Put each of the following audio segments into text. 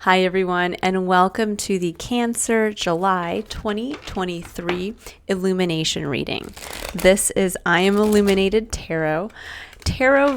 Hi, everyone, and welcome to the Cancer July 2023 Illumination reading. This is I Am Illuminated Tarot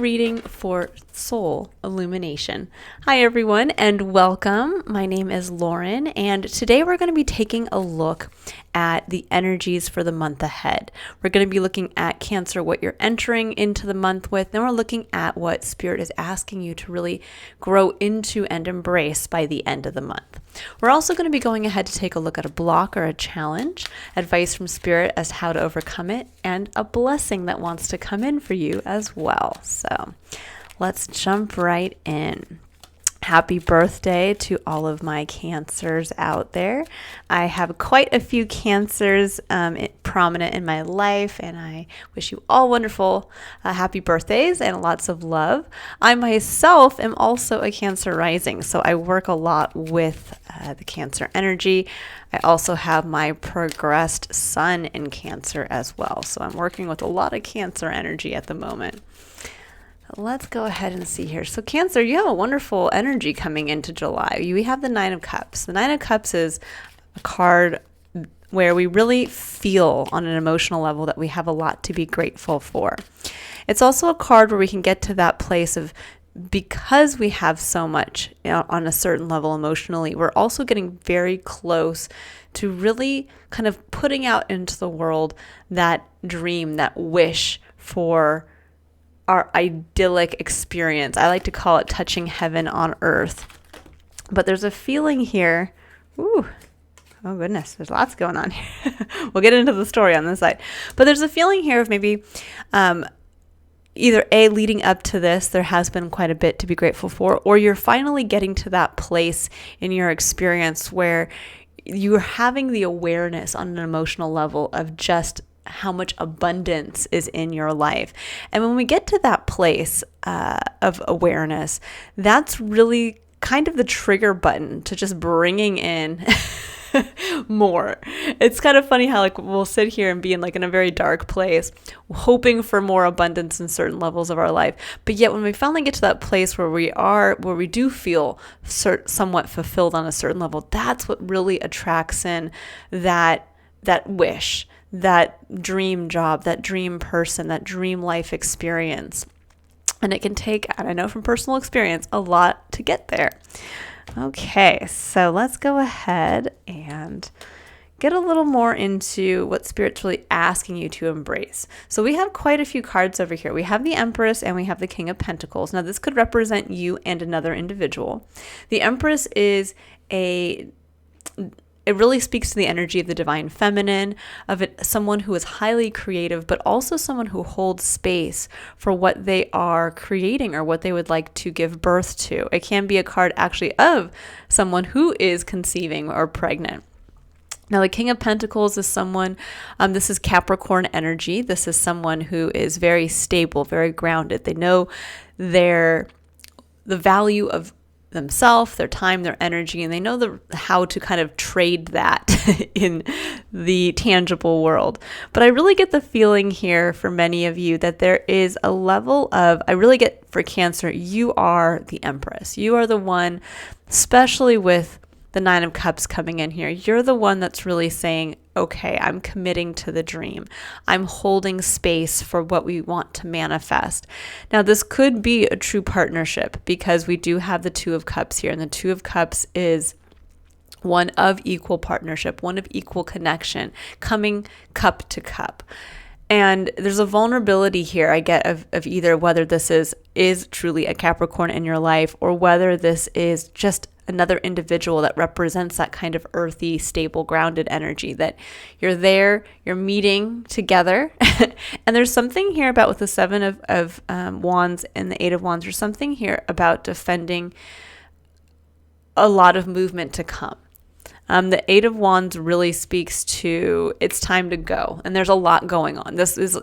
reading for Soul Illumination. Hi, everyone, and welcome. My name is Lauren, and today we're going to be taking a look at the energies for the month ahead. We're going to be looking at Cancer, what you're entering into the month with, then we're looking at what Spirit is asking you to really grow into and embrace by the end of the month. We're also going to be going ahead to take a look at a block or a challenge, advice from Spirit as to how to overcome it, and a blessing that wants to come in for you as well. So let's jump right in. Happy birthday to all of my Cancers out there. I have quite a few Cancers prominent in my life, and I wish you all wonderful happy birthdays and lots of love. I myself am also a Cancer rising, so I work a lot with the Cancer energy. I also have my progressed sun in Cancer as well, so I'm working with a lot of Cancer energy at the moment. Let's go ahead and see here. So Cancer, you have a wonderful energy coming into July. We have the Nine of Cups. The Nine of Cups is a card where we really feel on an emotional level that we have a lot to be grateful for. It's also a card where we can get to that place of, because we have so much on a certain level emotionally, we're also getting very close to really kind of putting out into the world that dream, that wish for our idyllic experience. I like to call it touching heaven on earth. But there's a feeling here. Ooh, oh goodness, there's lots going on here. We'll get into the story on this side. But there's a feeling here of maybe either A, leading up to this, there has been quite a bit to be grateful for, or you're finally getting to that place in your experience where you're having the awareness on an emotional level of just how much abundance is in your life. And when we get to that place of awareness, that's really kind of the trigger button to just bringing in more. It's kind of funny how we'll sit here and be in a very dark place, hoping for more abundance in certain levels of our life. But yet when we finally get to that place where we do feel somewhat fulfilled on a certain level, that's what really attracts in that wish, that dream job, that dream person, that dream life experience. And it can take, and I know from personal experience, a lot to get there. Okay, so let's go ahead and get a little more into what Spirit's really asking you to embrace. So we have quite a few cards over here. We have the Empress and we have the King of Pentacles. Now this could represent you and another individual. The Empress is it really speaks to the energy of the divine feminine, of someone who is highly creative, but also someone who holds space for what they are creating or what they would like to give birth to. It can be a card actually of someone who is conceiving or pregnant. Now, the King of Pentacles is someone, this is Capricorn energy. This is someone who is very stable, very grounded. They know the value of themselves, their time, their energy, and they know how to kind of trade that in the tangible world. But I really get the feeling here for many of you that there is a level of, I really get for Cancer, you are the Empress. You are the one, especially with the Nine of Cups coming in here, you're the one that's really saying, okay, I'm committing to the dream. I'm holding space for what we want to manifest. Now, this could be a true partnership because we do have the Two of Cups here, and the Two of Cups is one of equal partnership, one of equal connection, coming cup to cup. And there's a vulnerability here I get of either whether this is truly a Capricorn in your life or whether this is just another individual that represents that kind of earthy, stable, grounded energy that you're there, you're meeting together. And there's something here about with the Seven of Wands and the Eight of Wands, there's something here about defending a lot of movement to come. The Eight of Wands really speaks to it's time to go, and there's a lot going on. This is,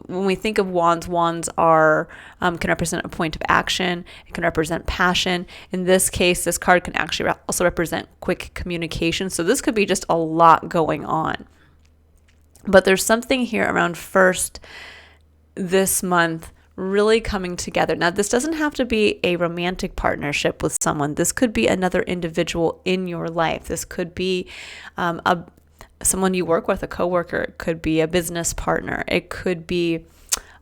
when we think of wands, wands are can represent a point of action. It can represent passion. In this case, this card can actually also represent quick communication. So this could be just a lot going on. But there's something here around first this month really coming together. Now, this doesn't have to be a romantic partnership with someone. This could be another individual in your life. This could be someone you work with, a coworker. It could be a business partner. It could be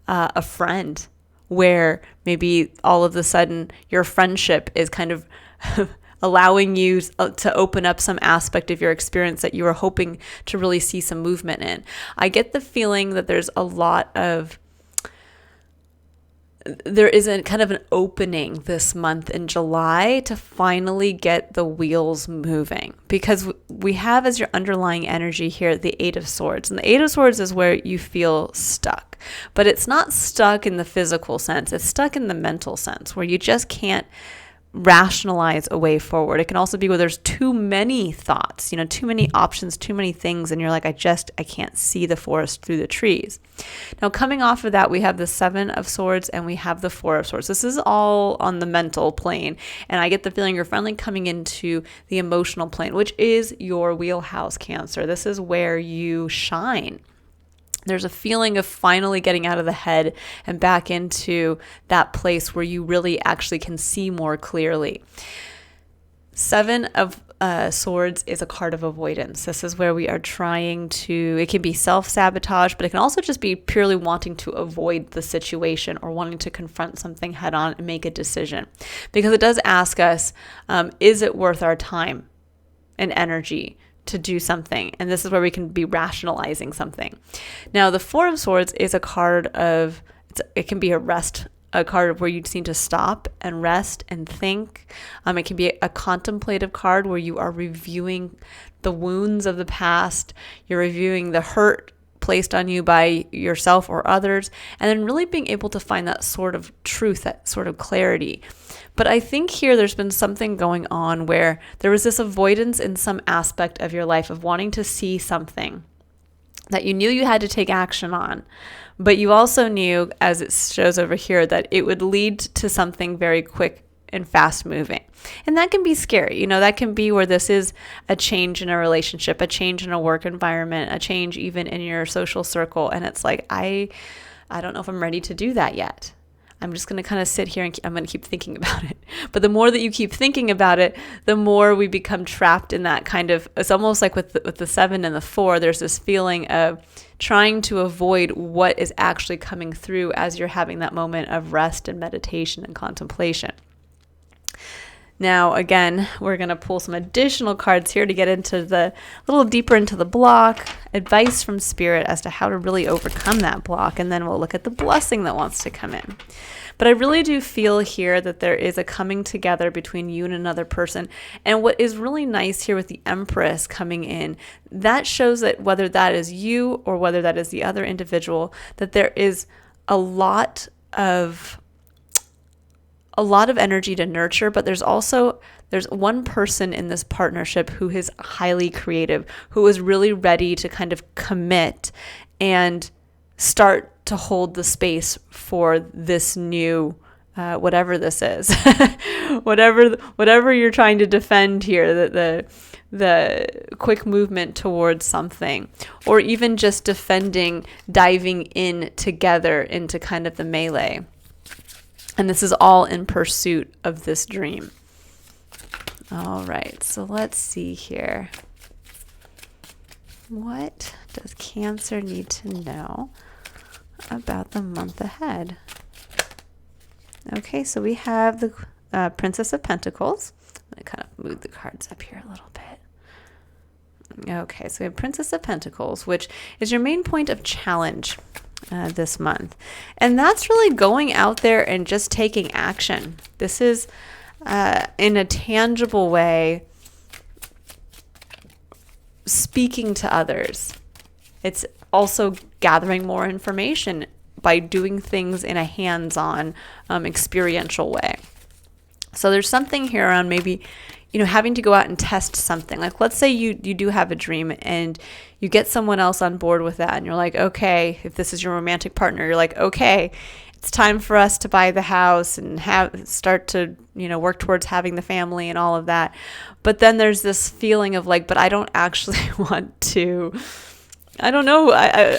a friend, where maybe all of a sudden your friendship is kind of allowing you to open up some aspect of your experience that you were hoping to really see some movement in. I get the feeling that there is a kind of an opening this month in July to finally get the wheels moving, because we have as your underlying energy here the Eight of Swords, and the Eight of Swords is where you feel stuck, but it's not stuck in the physical sense. It's stuck in the mental sense, where you just can't rationalize a way forward. It can also be where there's too many thoughts, too many options, too many things, and you're like, I can't see the forest through the trees. Now, coming off of that, we have the Seven of Swords and we have the Four of Swords. This is all on the mental plane, and I get the feeling you're finally coming into the emotional plane, which is your wheelhouse, Cancer. This is where you shine. There's a feeling of finally getting out of the head and back into that place where you really actually can see more clearly. Seven of Swords is a card of avoidance. This is where we are trying to, it can be self-sabotage, but it can also just be purely wanting to avoid the situation or wanting to confront something head on and make a decision. Because it does ask us, is it worth our time and energy to do something? And this is where we can be rationalizing something. Now, the Four of Swords is a card of, it can be a card where you just need to stop and rest and think. It can be a contemplative card where you are reviewing the wounds of the past. You're reviewing the hurt placed on you by yourself or others, and then really being able to find that sort of truth, that sort of clarity. But I think here there's been something going on where there was this avoidance in some aspect of your life of wanting to see something that you knew you had to take action on, but you also knew, as it shows over here, that it would lead to something very quick and fast moving. And that can be scary. That can be where this is a change in a relationship, a change in a work environment, a change even in your social circle. And it's like, I don't know if I'm ready to do that yet. I'm just going to kind of sit here and I'm going to keep thinking about it. But the more that you keep thinking about it, the more we become trapped in that kind of, it's almost like with the Seven and the Four, there's this feeling of trying to avoid what is actually coming through as you're having that moment of rest and meditation and contemplation. Now, again, we're going to pull some additional cards here to get into a little deeper into the block, advice from Spirit as to how to really overcome that block, and then we'll look at the blessing that wants to come in. But I really do feel here that there is a coming together between you and another person. And what is really nice here with the Empress coming in, that shows that whether that is you or whether that is the other individual, that there is a lot of energy to nurture, but there's one person in this partnership who is highly creative, who is really ready to kind of commit and start to hold the space for this new whatever this is. whatever you're trying to defend here, the quick movement towards something, or even just defending, diving in together into kind of the melee. And this is all in pursuit of this dream. All right, so let's see here. What does Cancer need to know about the month ahead? Okay, so we have the Princess of Pentacles. I'm going to kind of move the cards up here a little bit. Okay, so we have Princess of Pentacles, which is your main point of challenge this month. And that's really going out there and just taking action. This is in a tangible way speaking to others. It's also gathering more information by doing things in a hands-on, experiential way. So there's something here around maybe, having to go out and test something. Like, let's say you do have a dream and you get someone else on board with that, and you're like, okay, if this is your romantic partner, you're like, okay, it's time for us to buy the house and start to, work towards having the family and all of that. But then there's this feeling of like, but I don't actually want to I don't know.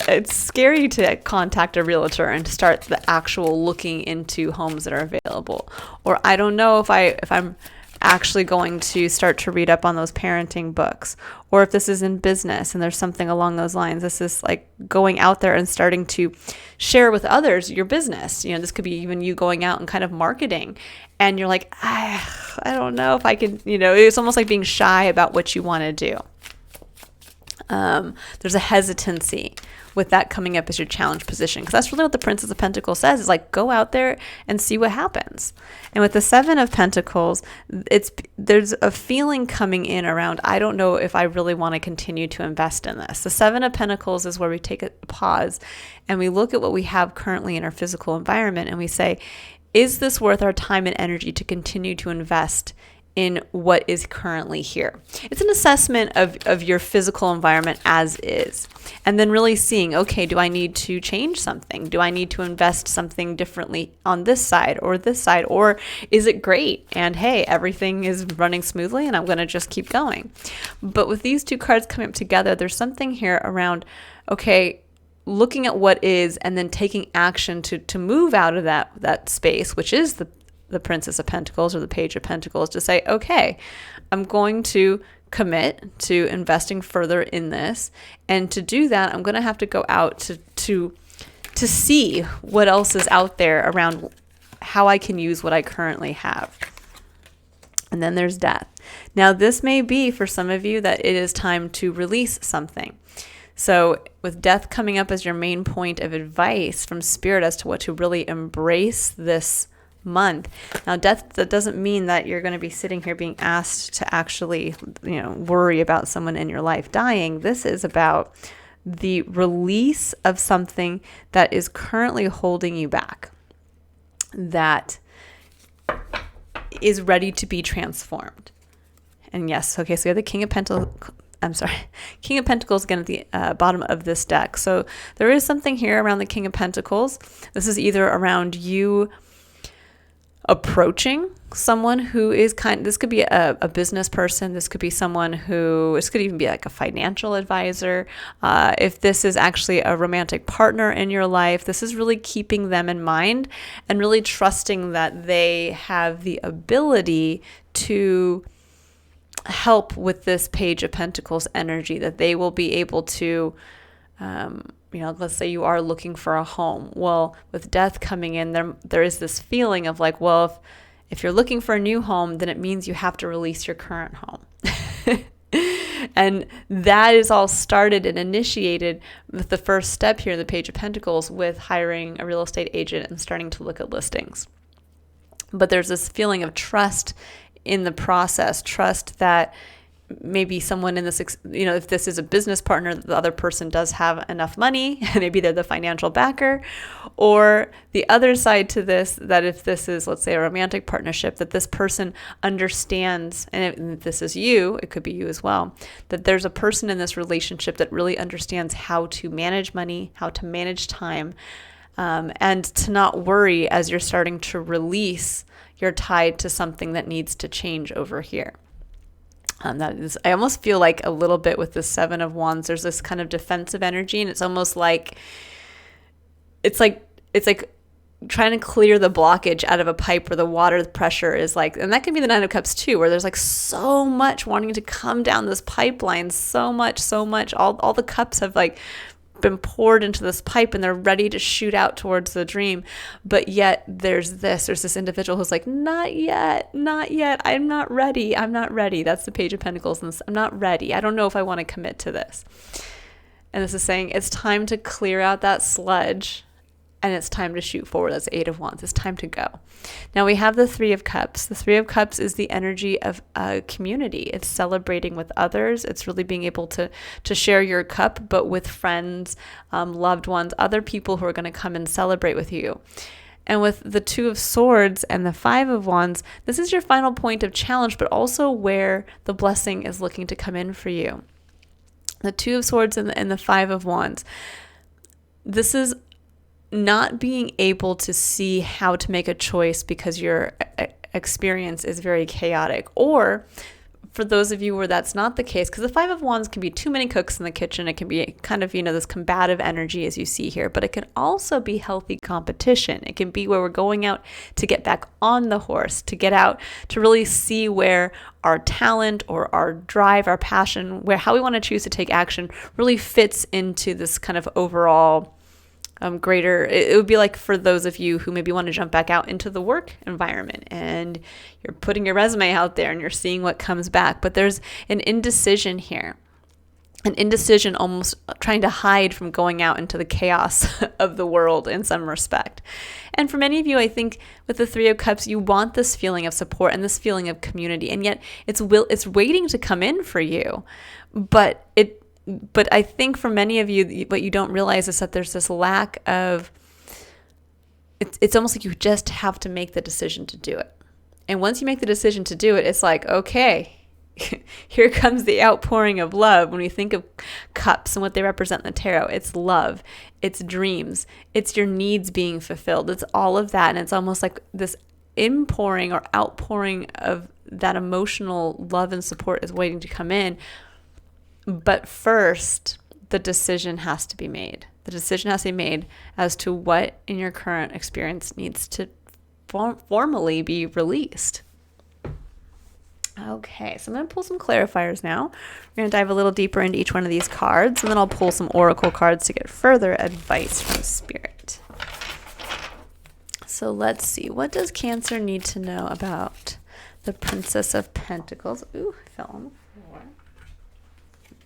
It's scary to contact a realtor and to start the actual looking into homes that are available. Or I don't know if I'm actually going to start to read up on those parenting books, or if this is in business and there's something along those lines. This is like going out there and starting to share with others your business. This could be even you going out and kind of marketing, and you're like, I don't know if I can, it's almost like being shy about what you want to do. There's a hesitancy with that coming up as your challenge position, because that's really what the Princess of Pentacles says, is like, go out there and see what happens. And with the Seven of Pentacles, there's a feeling coming in around, I don't know if I really want to continue to invest in this. The Seven of Pentacles is where we take a pause and we look at what we have currently in our physical environment and we say, is this worth our time and energy to continue to invest in what is currently here? It's an assessment of your physical environment as is, and then really seeing, okay, do I need to change something? Do I need to invest something differently on this side, or is it great and hey, everything is running smoothly and I'm going to just keep going? But with these two cards coming up together, there's something here around, okay, looking at what is and then taking action to move out of that space, which is the Princess of Pentacles or the Page of Pentacles, to say, okay, I'm going to commit to investing further in this. And to do that, I'm going to have to go out to see what else is out there around how I can use what I currently have. And then there's death. Now, this may be for some of you that it is time to release something. So with death coming up as your main point of advice from Spirit as to what to really embrace this month. Now, death, that doesn't mean that you're going to be sitting here being asked to actually, worry about someone in your life dying. This is about the release of something that is currently holding you back, that is ready to be transformed. And yes, okay, so we have the King of Pentacles again at the bottom of this deck. So there is something here around the King of Pentacles. This is either around you approaching someone who is this could be a business person. This could be this could even be like a financial advisor. If this is actually a romantic partner in your life, this is really keeping them in mind and really trusting that they have the ability to help with this Page of Pentacles energy, that they will be able to, let's say you are looking for a home. Well, with death coming in, there is this feeling of like, well, if you're looking for a new home, then it means you have to release your current home. And that is all started and initiated with the first step here in the Page of Pentacles, with hiring a real estate agent and starting to look at listings. But there's this feeling of trust in the process, trust that maybe someone in this, if this is a business partner, the other person does have enough money, maybe they're the financial backer. Or the other side to this, that if this is, let's say, a romantic partnership, that this person understands, and if this is you, it could be you as well, that there's a person in this relationship that really understands how to manage money, how to manage time, and to not worry as you're starting to release your tie to something that needs to change over here. I almost feel like a little bit with the Seven of Wands, there's this kind of defensive energy, and it's almost like it's like trying to clear the blockage out of a pipe where the water pressure is like, and that can be the Nine of Cups too, where there's like so much wanting to come down this pipeline, so much, all the cups have like been poured into this pipe and they're ready to shoot out towards the dream. But yet there's this individual who's like, not yet, I'm not ready. That's the Page of Pentacles, and I'm not ready. I don't know if I want to commit to this. And this is saying it's time to clear out that sludge and it's time to shoot forward. That's the Eight of Wands. It's time to go. Now we have the Three of Cups. The Three of Cups is the energy of a community. It's celebrating with others. It's really being able to share your cup, but with friends, loved ones, other people who are going to come and celebrate with you. And with the Two of Swords and the Five of Wands, this is your final point of challenge, but also where the blessing is looking to come in for you. The Two of Swords and the Five of Wands. This is not being able to see how to make a choice because your experience is very chaotic, or for those of you where that's not the case, because the Five of Wands can be too many cooks in the kitchen. It can be kind of, this combative energy as you see here, but it can also be healthy competition. It can be where we're going out to get back on the horse, to get out to really see where our talent or our drive, our passion, how we want to choose to take action really fits into this kind of overall greater. It would be like for those of you who maybe want to jump back out into the work environment and you're putting your resume out there and you're seeing what comes back, but there's an indecision here, an indecision almost trying to hide from going out into the chaos of the world in some respect. And for many of you, I think with the Three of Cups, you want this feeling of support and this feeling of community, and yet it's waiting to come in for you, but I think for many of you, what you don't realize is that there's this lack of, it's almost like you just have to make the decision to do it. And once you make the decision to do it, it's like, okay, here comes the outpouring of love. When we think of cups and what they represent in the tarot, it's love, it's dreams, it's your needs being fulfilled. It's all of that. And it's almost like this inpouring or outpouring of that emotional love and support is waiting to come in. But first, the decision has to be made. The decision has to be made as to what in your current experience needs to formally be released. Okay, so I'm going to pull some clarifiers now. We're going to dive a little deeper into each one of these cards, and then I'll pull some oracle cards to get further advice from Spirit. So let's see. What does Cancer need to know about the Princess of Pentacles? Ooh, I fell on the floor.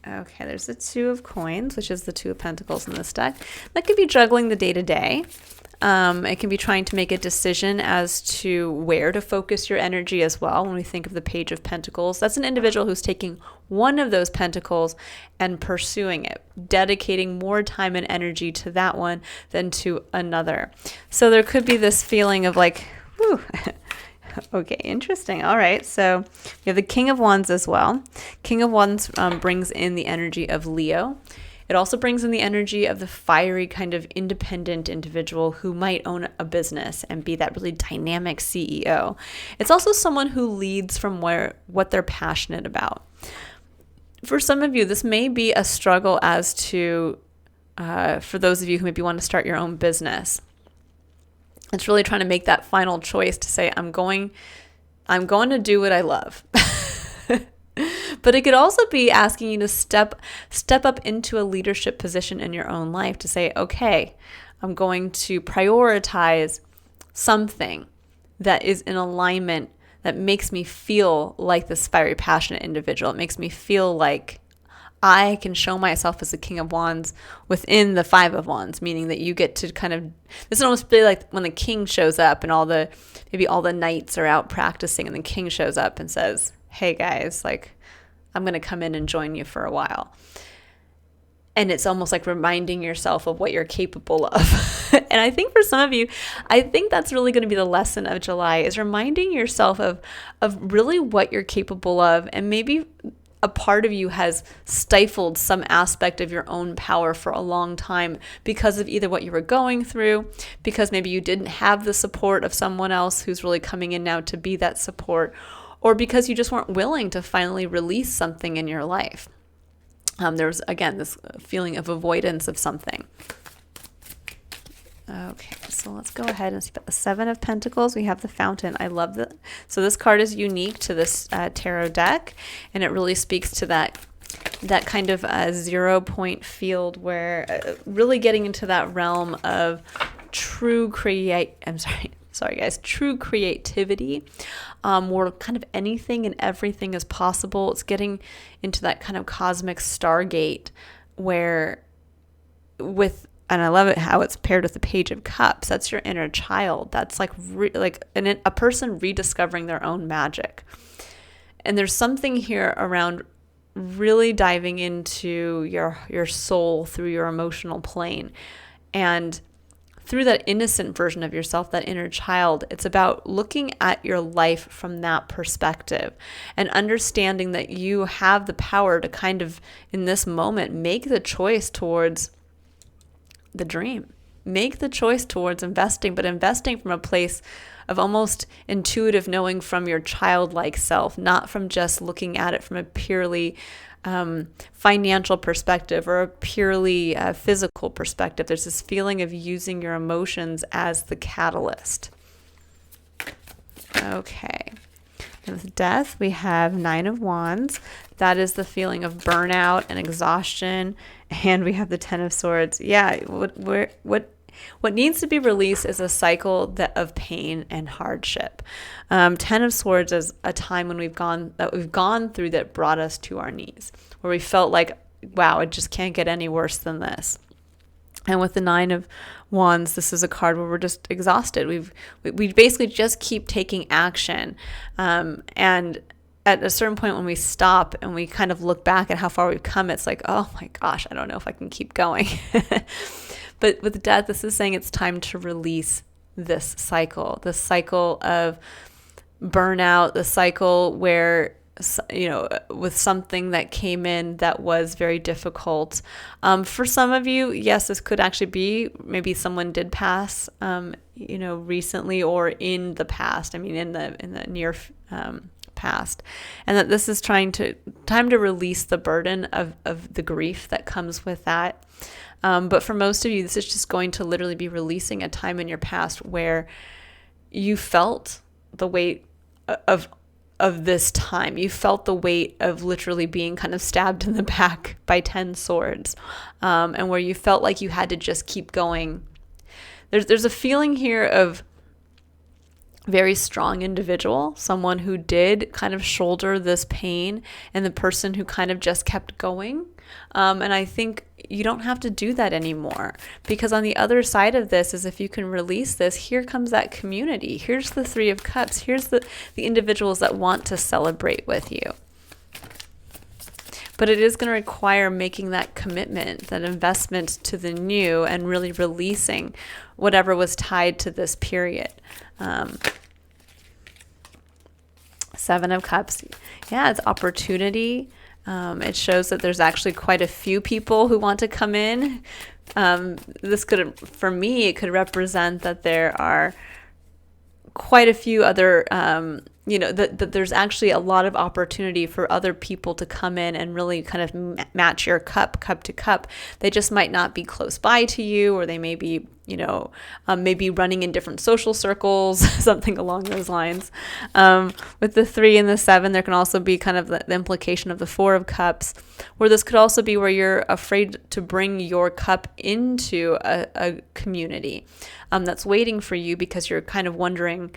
Okay, there's the Two of Coins, which is the Two of Pentacles in this deck. That could be juggling the day-to-day. It can be trying to make a decision as to where to focus your energy as well. When we think of the Page of Pentacles, that's an individual who's taking one of those pentacles and pursuing it, dedicating more time and energy to that one than to another. So there could be this feeling of like, whew. Okay, interesting. All right, so we have the King of Wands as well. King of Wands brings in the energy of Leo. It also brings in the energy of the fiery kind of independent individual who might own a business and be that really dynamic CEO. It's also someone who leads from what they're passionate about. For some of you, this may be a struggle as to, for those of you who maybe want to start your own business. It's really trying to make that final choice to say, I'm going to do what I love. But it could also be asking you to step up into a leadership position in your own life to say, okay, I'm going to prioritize something that is in alignment, that makes me feel like this fiery, passionate individual. It makes me feel like I can show myself as the King of Wands within the Five of Wands, meaning that you get to kind of, this is almost be like when the king shows up and maybe all the knights are out practicing and the king shows up and says, hey guys, like I'm going to come in and join you for a while. And it's almost like reminding yourself of what you're capable of. And I think for some of you, I think that's really going to be the lesson of July, is reminding yourself of really what you're capable of. And maybe a part of you has stifled some aspect of your own power for a long time because of either what you were going through, because maybe you didn't have the support of someone else who's really coming in now to be that support, or because you just weren't willing to finally release something in your life. There's, again, this feeling of avoidance of something. Okay, so let's go ahead and see about the Seven of Pentacles. We have the Fountain. I love that. So this card is unique to this tarot deck, and it really speaks to that kind of 0 point field where really getting into that realm of true creativity, where kind of anything and everything is possible. It's getting into that kind of cosmic stargate where and I love it how it's paired with the Page of Cups. That's your inner child. That's like a person rediscovering their own magic. And there's something here around really diving into your soul through your emotional plane. And through that innocent version of yourself, that inner child, it's about looking at your life from that perspective and understanding that you have the power to kind of, in this moment, make the choice towards the dream, make the choice towards investing, but investing from a place of almost intuitive knowing from your childlike self, not from just looking at it from a purely financial perspective or a purely physical perspective. There's this feeling of using your emotions as the catalyst. Okay. And with death, we have 9 of Wands. That is the feeling of burnout and exhaustion. And we have the 10 of Swords. Yeah, what needs to be released is a cycle of pain and hardship. 10 of Swords is a time when we've gone through that brought us to our knees, where we felt like, wow, it just can't get any worse than this. And with the 9 of Wands, this is a card where we're just exhausted. We basically just keep taking action. And at a certain point when we stop and we kind of look back at how far we've come, it's like, oh my gosh, I don't know if I can keep going. But with death, this is saying it's time to release this cycle of burnout, the cycle where, with something that came in that was very difficult. For some of you, yes, this could actually be maybe someone did pass, recently or in the past. I mean, in the near past, and that this is time to release the burden of the grief that comes with that. But for most of you, this is just going to literally be releasing a time in your past where you felt the weight of this time. You felt the weight of literally being kind of stabbed in the back by 10 swords, and where you felt like you had to just keep going. There's a feeling here of very strong individual, someone who did kind of shoulder this pain, and the person who kind of just kept going. And I think you don't have to do that anymore, because on the other side of this is, if you can release this, here comes that community. Here's the 3 of Cups. Here's the individuals that want to celebrate with you. But it is going to require making that commitment, that investment to the new, and really releasing whatever was tied to this period. 7 of Cups. Yeah, it's opportunity. It shows that there's actually quite a few people who want to come in. This could, for me, it could represent that there are quite a few other, that there's actually a lot of opportunity for other people to come in and really kind of match your cup to cup. They just might not be close by to you, or they may be, maybe running in different social circles, something along those lines. With the 3 and the 7, there can also be kind of the implication of the 4 of Cups, where this could also be where you're afraid to bring your cup into a community that's waiting for you, because you're kind of wondering,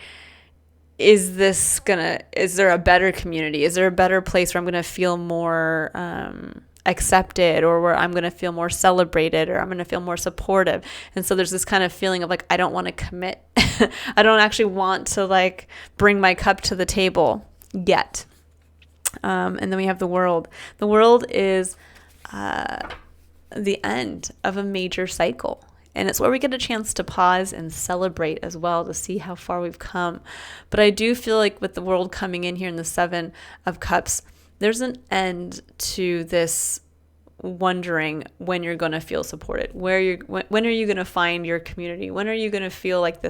is there a better community? Is there a better place where I'm going to feel more accepted, or where I'm going to feel more celebrated, or I'm going to feel more supportive? And so there's this kind of feeling of like, I don't want to commit. I don't actually want to like bring my cup to the table yet. And then we have the World. The World is the end of a major cycle. And it's where we get a chance to pause and celebrate as well, to see how far we've come. But I do feel like with the World coming in here in the 7 of Cups, there's an end to this wondering when you're going to feel supported, when are you going to find your community, when are you going to feel like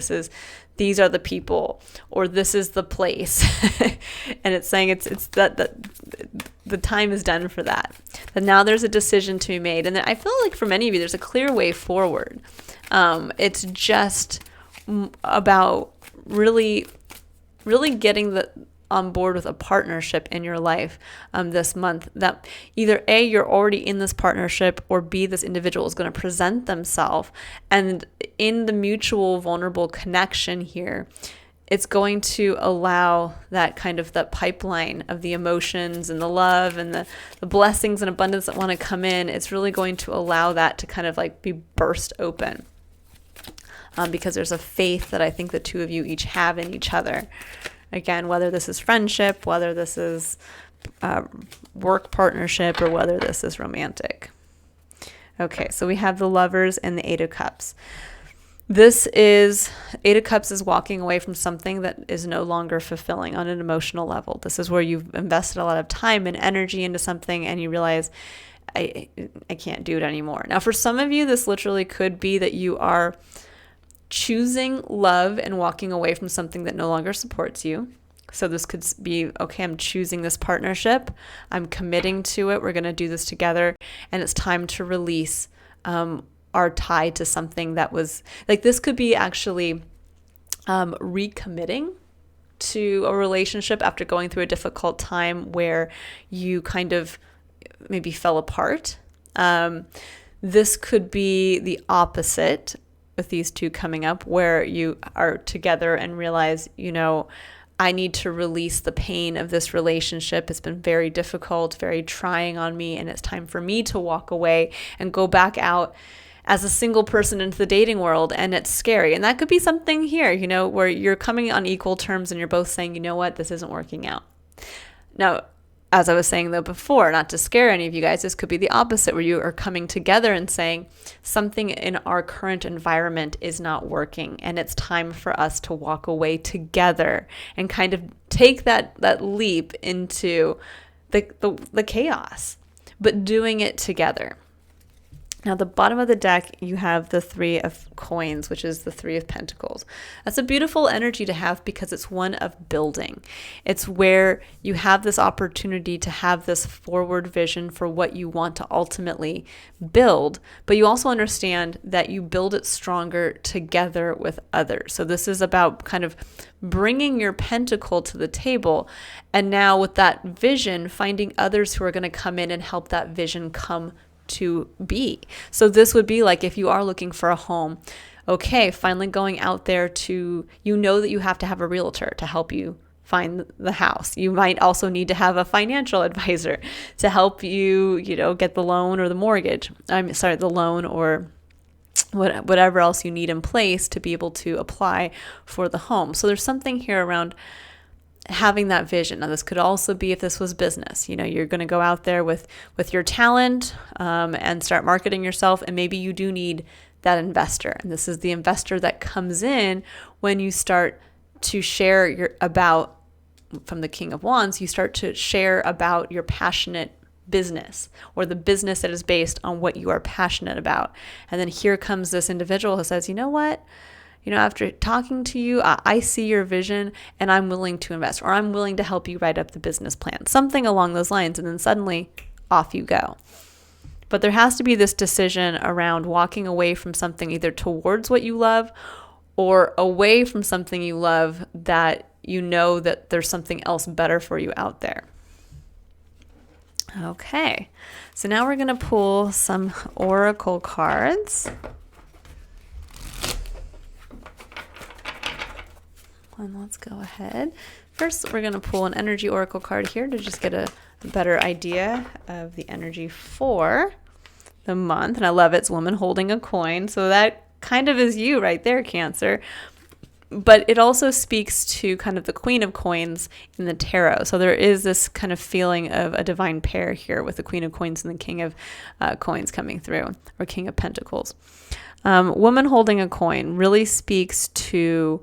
these are the people, or this is the place. And it's saying it's that the time is done for that. But now there's a decision to be made, and I feel like for many of you there's a clear way forward. It's just about really getting on board with a partnership in your life this month, that either A, you're already in this partnership, or B, this individual is going to present themselves, and in the mutual vulnerable connection here, it's going to allow that kind of that pipeline of the emotions and the love and the blessings and abundance that want to come in. It's really going to allow that to kind of like be burst open, because there's a faith that I think the two of you each have in each other. Again, whether this is friendship, whether this is work partnership, or whether this is romantic. Okay, so we have the Lovers and the 8 of Cups. This is, 8 of Cups is walking away from something that is no longer fulfilling on an emotional level. This is where you've invested a lot of time and energy into something, and you realize I can't do it anymore. Now, for some of you, this literally could be that you are choosing love and walking away from something that no longer supports you. So this could be, okay, I'm choosing this partnership. I'm committing to it. We're going to do this together. And it's time to release our tie to something that was like, this could be actually recommitting to a relationship after going through a difficult time where you kind of maybe fell apart. This could be the opposite with these two coming up, where you are together and realize, I need to release the pain of this relationship. It's been very difficult, very trying on me, and it's time for me to walk away and go back out as a single person into the dating world. And it's scary. And that could be something here, where you're coming on equal terms and you're both saying, you know what, this isn't working out. Now, as I was saying though before, not to scare any of you guys, this could be the opposite, where you are coming together and saying something in our current environment is not working, and it's time for us to walk away together and kind of take that leap into the chaos, but doing it together. Now, the bottom of the deck, you have the Three of Coins, which is the Three of Pentacles. That's a beautiful energy to have because it's one of building. It's where you have this opportunity to have this forward vision for what you want to ultimately build, but you also understand that you build it stronger together with others. So this is about kind of bringing your pentacle to the table, and now with that vision, finding others who are going to come in and help that vision come to be. So this would be like if you are looking for a home, okay, finally going out there to, that you have to have a realtor to help you find the house. You might also need to have a financial advisor to help you, get the loan or the mortgage. The loan or whatever else you need in place to be able to apply for the home. So there's something here around having that vision. Now, this could also be if this was business. You're going to go out there with your talent and start marketing yourself, and maybe you do need that investor. And this is the investor that comes in when you start to share from the King of Wands, you start to share about your passionate business, or the business that is based on what you are passionate about. And then here comes this individual who says, you know what? After talking to you, I see your vision and I'm willing to invest, or I'm willing to help you write up the business plan, something along those lines. And then suddenly off you go. But there has to be this decision around walking away from something either towards what you love or away from something you love that that there's something else better for you out there. Okay, so now we're going to pull some oracle cards. And let's go ahead. First, we're going to pull an energy oracle card here to just get a better idea of the energy for the month. And I love it. It's woman holding a coin. So that kind of is you right there, Cancer. But it also speaks to kind of the Queen of Coins in the tarot. So there is this kind of feeling of a divine pair here with the Queen of Coins and the King of Coins coming through, or King of Pentacles. Woman holding a coin really speaks to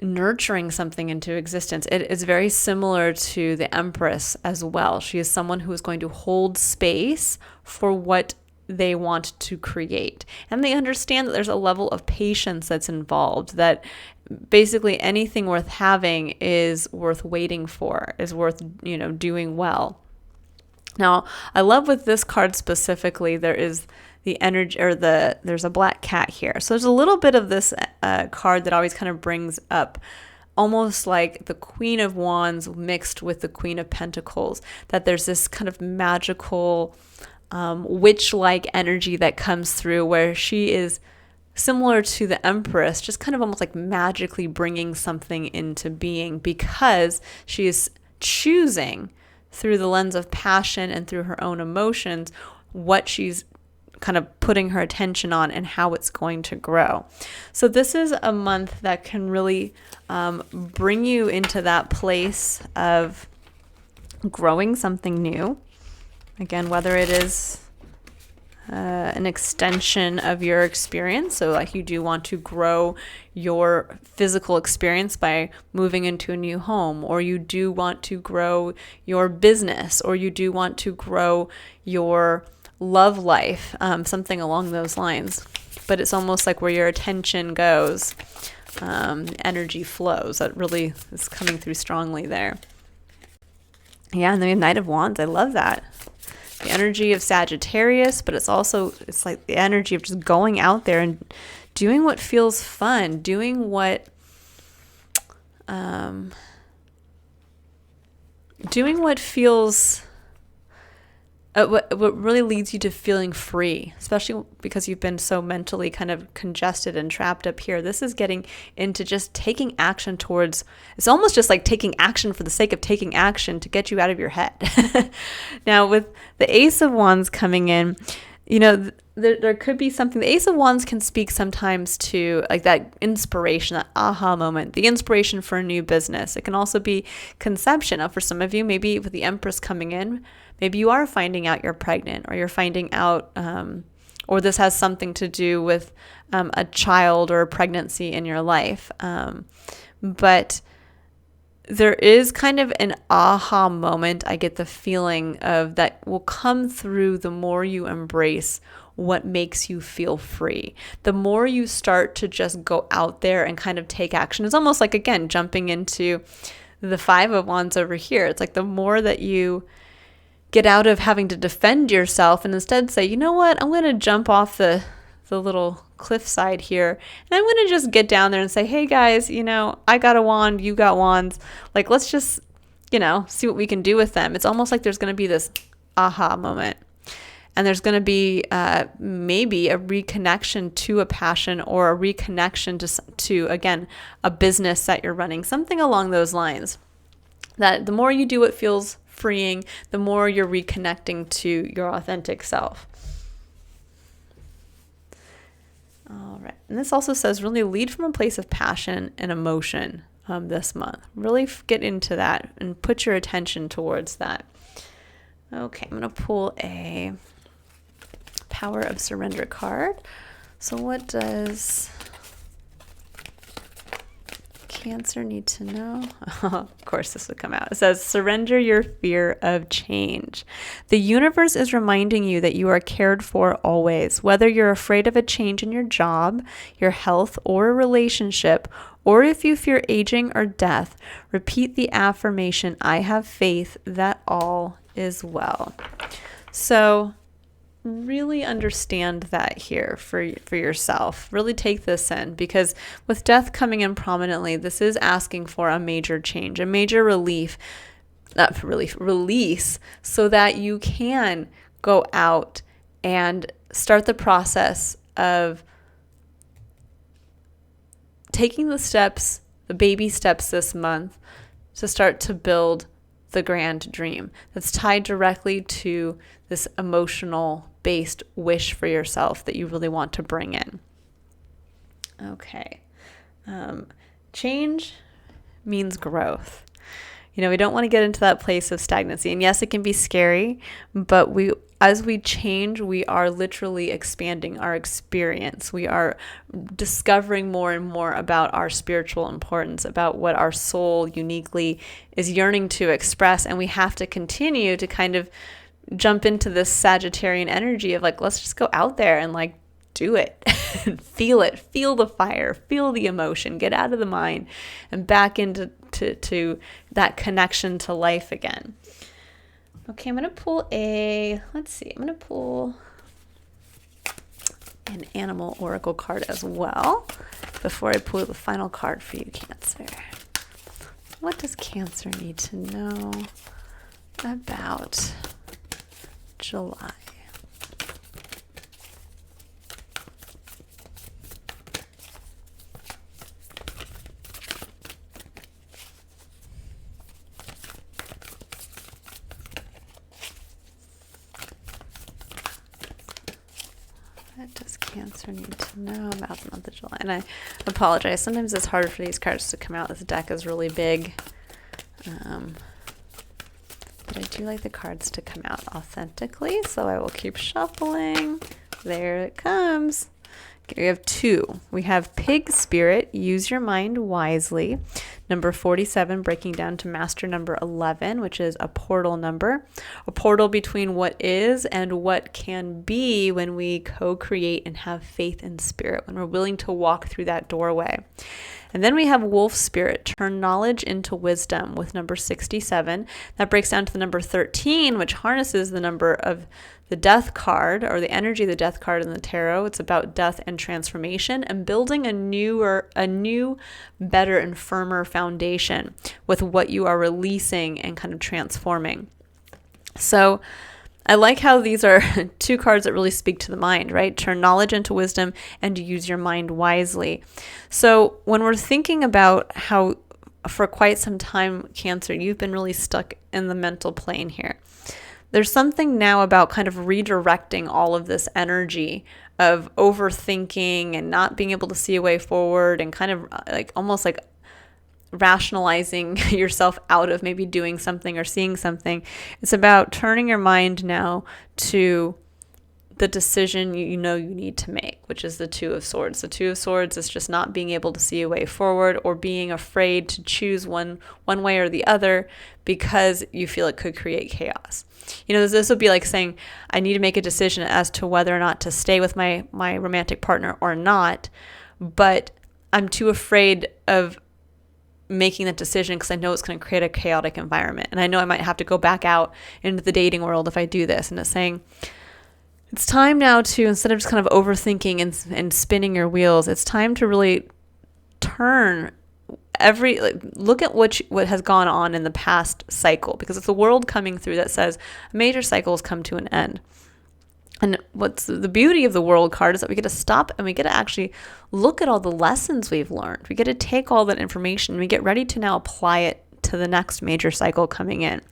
nurturing something into existence. It is very similar to the Empress as well. She is someone who is going to hold space for what they want to create. And they understand that there's a level of patience that's involved, that basically anything worth having is worth waiting for, is worth, doing well. Now, I love with this card specifically, there is the energy, or there's a black cat here. So there's a little bit of this card that always kind of brings up almost like the Queen of Wands mixed with the Queen of Pentacles, that there's this kind of magical witch-like energy that comes through, where she is similar to the Empress, just kind of almost like magically bringing something into being, because she is choosing through the lens of passion and through her own emotions what she's kind of putting her attention on and how it's going to grow. So this is a month that can really bring you into that place of growing something new. Again, whether it is an extension of your experience. So like you do want to grow your physical experience by moving into a new home, or you do want to grow your business, or you do want to grow your love life, something along those lines. But it's almost like where your attention goes, energy flows. That really is coming through strongly there. Yeah, and then we have Knight of Wands. I love that. The energy of Sagittarius, but it's like the energy of just going out there and doing what feels fun, doing what feels what really leads you to feeling free, especially because you've been so mentally kind of congested and trapped up here. This is getting into just taking action towards, it's almost just like taking action for the sake of taking action to get you out of your head. Now, with the Ace of Wands coming in, you know, there could be something. The Ace of Wands can speak sometimes to like that inspiration, that aha moment, the inspiration for a new business. It can also be conception. Now, for some of you, maybe with the Empress coming in, maybe you are finding out you're pregnant, or you're finding out, or this has something to do with a child or a pregnancy in your life. But there is kind of an aha moment, I get the feeling of, that will come through the more you embrace what makes you feel free. The more you start to just go out there and kind of take action. It's almost like, again, jumping into the Five of Wands over here. It's like the more that you get out of having to defend yourself and instead say, you know what, I'm going to jump off the little cliffside here, and I'm going to just get down there and say, hey guys, you know, I got a wand, you got wands. Like, let's just, you know, see what we can do with them. It's almost like there's going to be this aha moment. And there's going to be maybe a reconnection to a passion, or a reconnection to, again, a business that you're running, something along those lines. That the more you do what feels freeing, the more you're reconnecting to your authentic self. All right. And this also says really lead from a place of passion and emotion this month. Really get into that and put your attention towards that. Okay, I'm going to pull a Power of Surrender card. So what does Cancer need to know? Of course this would come out. It says, surrender your fear of change. The universe is reminding you that you are cared for always. Whether you're afraid of a change in your job, your health, or a relationship, or if you fear aging or death, repeat the affirmation, I have faith that all is well. So really understand that here for yourself. Really take this in, because with death coming in prominently, this is asking for a major change, a major release, so that you can go out and start the process of taking the steps, the baby steps this month, to start to build the grand dream that's tied directly to this emotional based wish for yourself that you really want to bring in. Okay. Change means growth. You know, we don't want to get into that place of stagnancy. And yes, it can be scary, but as we change, we are literally expanding our experience. We are discovering more and more about our spiritual importance, about what our soul uniquely is yearning to express. And we have to continue to kind of jump into this Sagittarian energy of like, let's just go out there and like do it. Feel it, feel the fire, feel the emotion, get out of the mind and back into to that connection to life again. Okay, I'm going to pull I'm going to pull an animal oracle card as well before I pull the final card for you, Cancer. What does Cancer need to know about July? What does Cancer need to know about the month of July? And I apologize. Sometimes it's harder for these cards to come out. This deck is really big. But I do like the cards to come out authentically, so I will keep shuffling. There it comes. Okay, we have 2. We have Pig Spirit, use your mind wisely. Number 47, breaking down to master number 11, which is a portal number. A portal between what is and what can be when we co-create and have faith in spirit, when we're willing to walk through that doorway. And then we have Wolf Spirit, turn knowledge into wisdom, with number 67. That breaks down to the number 13, which harnesses the number of the death card, or the energy of the death card in the tarot. It's about death and transformation and building a new, better and firmer foundation with what you are releasing and kind of transforming. So I like how these are 2 cards that really speak to the mind, right? Turn knowledge into wisdom and use your mind wisely. So when we're thinking about how for quite some time, Cancer, you've been really stuck in the mental plane here. There's something now about kind of redirecting all of this energy of overthinking and not being able to see a way forward, and kind of like almost like rationalizing yourself out of maybe doing something or seeing something. It's about turning your mind now to the decision you know you need to make, which is the 2 of Swords. The 2 of Swords is just not being able to see a way forward, or being afraid to choose one way or the other because you feel it could create chaos. You know, this would be like saying, I need to make a decision as to whether or not to stay with my romantic partner or not, but I'm too afraid of making that decision because I know it's going to create a chaotic environment. And I know I might have to go back out into the dating world if I do this. And it's saying, it's time now to, instead of just kind of overthinking and spinning your wheels, it's time to really turn look at what has gone on in the past cycle, because it's the world coming through that says major cycles come to an end. And what's the beauty of the world card is that we get to stop and we get to actually look at all the lessons we've learned. We get to take all that information and we get ready to now apply it to the next major cycle coming in.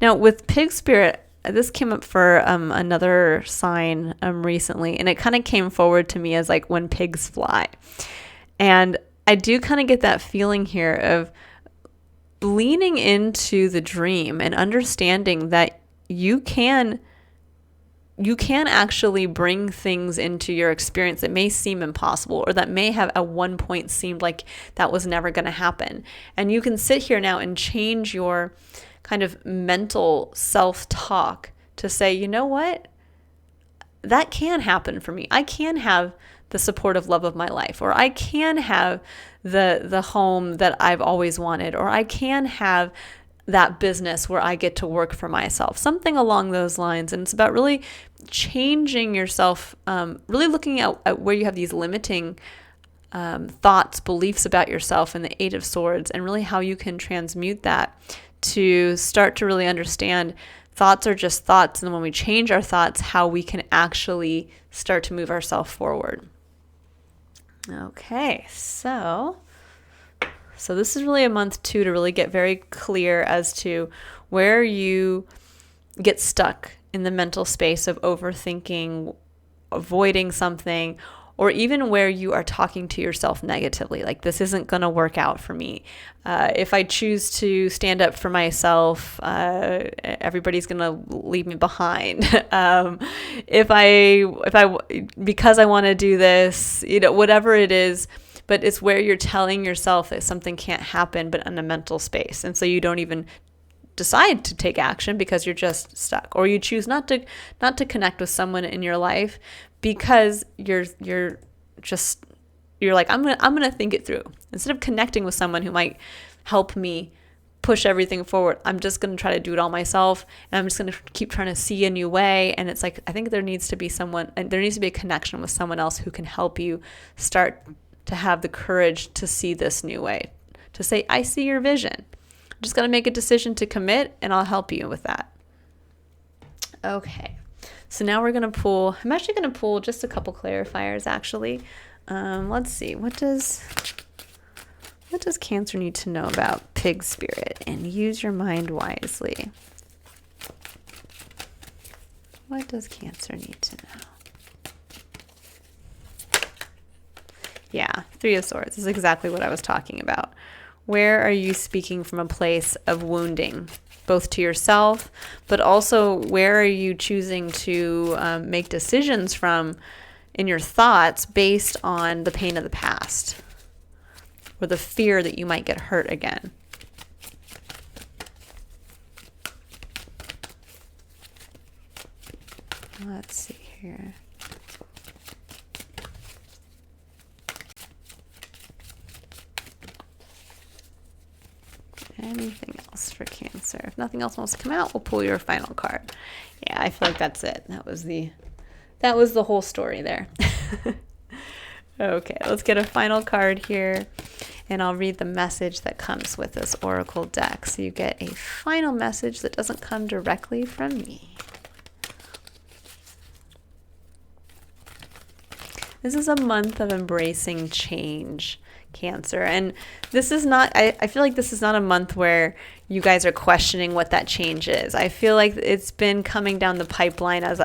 Now with Pig Spirit, this came up for another sign recently, and it kind of came forward to me as like when pigs fly. And I do kind of get that feeling here of leaning into the dream and understanding that you can actually bring things into your experience that may seem impossible, or that may have at one point seemed like that was never going to happen. And you can sit here now and change your kind of mental self-talk to say, you know what? That can happen for me. I can have the supportive love of my life, or I can have the home that I've always wanted, or I can have that business where I get to work for myself, something along those lines. And it's about really changing yourself, really looking at where you have these limiting thoughts, beliefs about yourself in the 8 of Swords, and really how you can transmute that to start to really understand thoughts are just thoughts. And when we change our thoughts, how we can actually start to move ourselves forward. Okay, so this is really a month 2 to really get very clear as to where you get stuck in the mental space of overthinking, avoiding something, or even where you are talking to yourself negatively, like this isn't going to work out for me. If I choose to stand up for myself, everybody's going to leave me behind. If I because I want to do this, whatever it is, but it's where you're telling yourself that something can't happen, but in a mental space. And so you don't even decide to take action because you're just stuck, or you choose not to connect with someone in your life because you're like, I'm gonna think it through. Instead of connecting with someone who might help me push everything forward, I'm just gonna try to do it all myself, and I'm just gonna keep trying to see a new way. And it's like, I think there needs to be a connection with someone else who can help you start to have the courage to see this new way, to say, I see your vision. I'm just gonna make a decision to commit, and I'll help you with that. Okay. So now we're going to pull, I'm actually going to pull just a couple clarifiers actually. Let's see, what does Cancer need to know about Pig Spirit? And use your mind wisely. What does Cancer need to know? Yeah, 3 of Swords is exactly what I was talking about. Where are you speaking from a place of wounding both to yourself, but also where are you choosing to make decisions from in your thoughts based on the pain of the past or the fear that you might get hurt again. Let's see here. Anything else for Cancer? If nothing else wants to come out, we'll pull your final card. Yeah, I feel like that's it. That was the whole story there. Okay, let's get a final card here, and I'll read the message that comes with this oracle deck. So you get a final message that doesn't come directly from me. This is a month of embracing change, Cancer. And this is not, I feel like this is not a month where you guys are questioning what that change is. I feel like it's been coming down the pipeline, as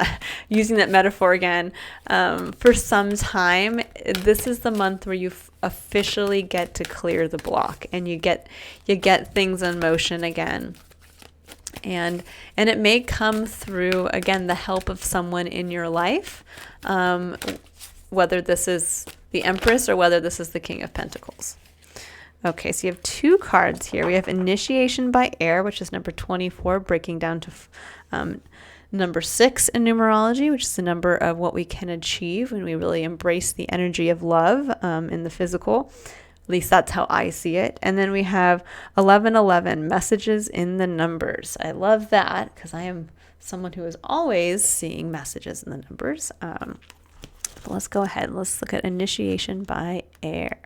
using that metaphor again, for some time. This is the month where you officially get to clear the block, and you get things in motion again. And it may come through, again, the help of someone in your life, whether this is the Empress or whether this is the King of Pentacles. Okay, so you have two cards here. We have Initiation by Air, which is number 24, breaking down to number 6 in numerology, which is the number of what we can achieve when we really embrace the energy of love in the physical. At least that's how I see it. And then we have 1111, messages in the numbers. I love that because I am someone who is always seeing messages in the numbers. But let's go ahead. Let's look at Initiation by Air,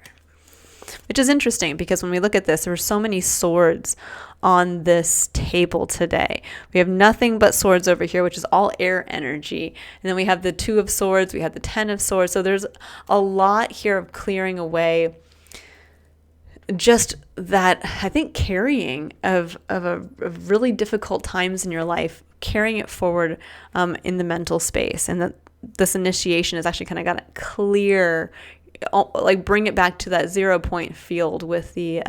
which is interesting because when we look at this, there are so many swords on this table today. We have nothing but swords over here, which is all air energy. And then we have the 2 of Swords. We have the 10 of Swords. So there's a lot here of clearing away just that, I think, carrying of really difficult times in your life, carrying it forward in the mental space. And that this initiation is actually kind of got to clear, like bring it back to that 0 point field with the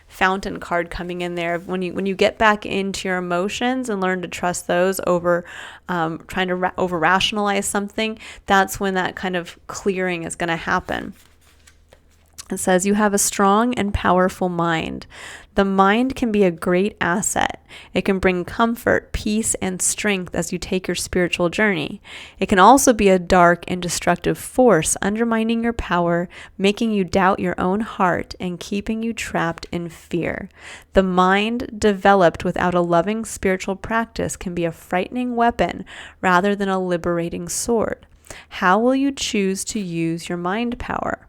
Fountain card coming in there. When you get back into your emotions and learn to trust those over trying to over rationalize something, that's when that kind of clearing is going to happen. It says, you have a strong and powerful mind. The mind can be a great asset. It can bring comfort, peace, and strength as you take your spiritual journey. It can also be a dark and destructive force, undermining your power, making you doubt your own heart, and keeping you trapped in fear. The mind, developed without a loving spiritual practice, can be a frightening weapon rather than a liberating sword. How will you choose to use your mind power?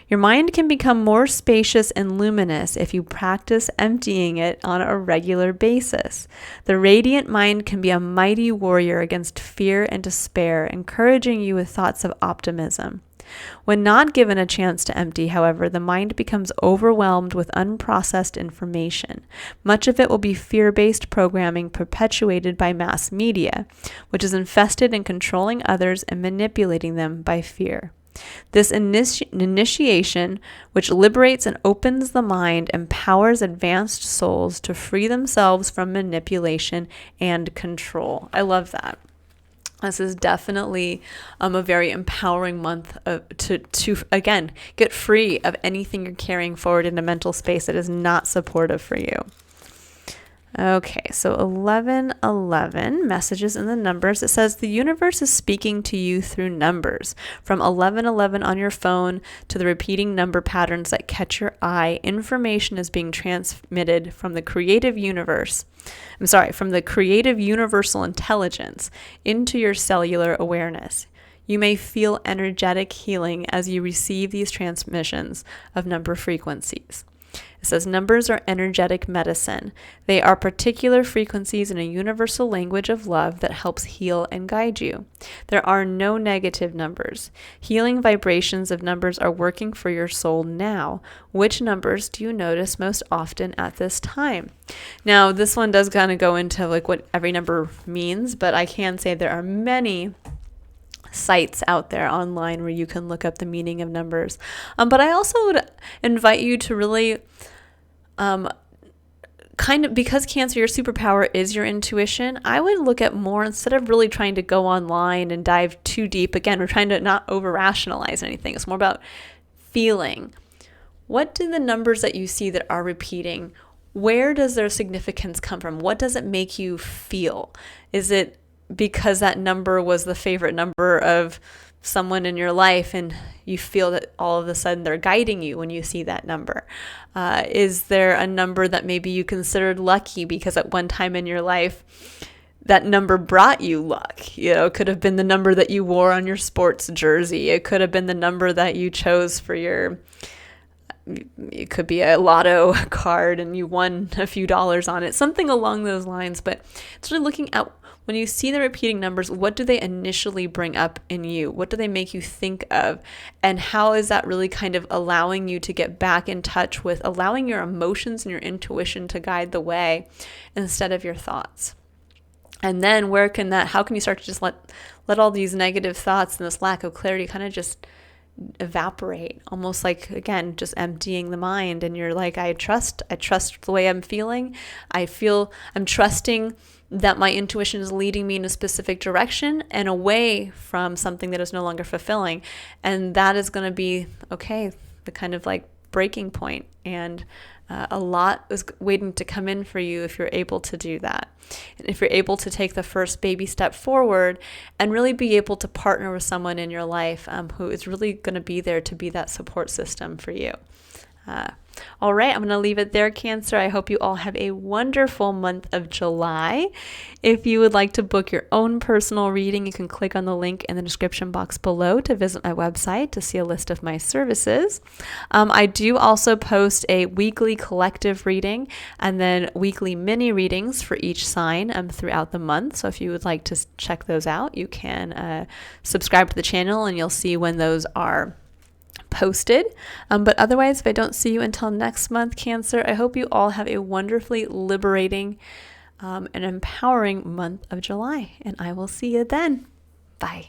Your mind can become more spacious and luminous if you practice emptying it on a regular basis. The radiant mind can be a mighty warrior against fear and despair, encouraging you with thoughts of optimism. When not given a chance to empty, however, the mind becomes overwhelmed with unprocessed information. Much of it will be fear-based programming perpetuated by mass media, which is infested in controlling others and manipulating them by fear. This initiation, which liberates and opens the mind, empowers advanced souls to free themselves from manipulation and control. I love that. This is definitely a very empowering month to again, get free of anything you're carrying forward in a mental space that is not supportive for you. Okay, so 1111, messages in the numbers. It says the universe is speaking to you through numbers. From 1111 on your phone to the repeating number patterns that catch your eye, information is being transmitted from the creative from the creative universal intelligence into your cellular awareness. You may feel energetic healing as you receive these transmissions of number frequencies. It says numbers are energetic medicine. They are particular frequencies in a universal language of love that helps heal and guide you. There are no negative numbers. Healing vibrations of numbers are working for your soul now. Which numbers do you notice most often at this time? Now, this one does kind of go into like what every number means, but I can say there are many sites out there online where you can look up the meaning of numbers. But I also would invite you to really kind of, because Cancer, your superpower is your intuition, I would look at more, instead of really trying to go online and dive too deep. Again, we're trying to not over rationalize anything. It's more about feeling. What do the numbers that you see that are repeating, where does their significance come from? What does it make you feel? Is it because that number was the favorite number of someone in your life and you feel that all of a sudden they're guiding you when you see that number? Is there a number that maybe you considered lucky because at one time in your life that number brought you luck? It could have been the number that you wore on your sports jersey. It could have been the number that you chose for it could be a lotto card and you won a few dollars on it, something along those lines. But it's really looking at, when you see the repeating numbers, what do they initially bring up in you? What do they make you think of? And how is that really kind of allowing you to get back in touch with allowing your emotions and your intuition to guide the way instead of your thoughts? And then how can you start to just let all these negative thoughts and this lack of clarity kind of just evaporate, almost like, again, just emptying the mind, and you're like, I trust the way I'm feeling. I'm trusting that my intuition is leading me in a specific direction and away from something that is no longer fulfilling. And that is going to be, the kind of like breaking point. And a lot is waiting to come in for you if you're able to do that. And if you're able to take the first baby step forward and really be able to partner with someone in your life who is really going to be there to be that support system for you. All right, I'm going to leave it there, Cancer. I hope you all have a wonderful month of July. If you would like to book your own personal reading, you can click on the link in the description box below to visit my website to see a list of my services. I do also post a weekly collective reading and then weekly mini readings for each sign throughout the month. So if you would like to check those out, you can subscribe to the channel and you'll see when those are posted. But otherwise, if I don't see you until next month, Cancer, I hope you all have a wonderfully liberating and empowering month of July, and I will see you then. Bye.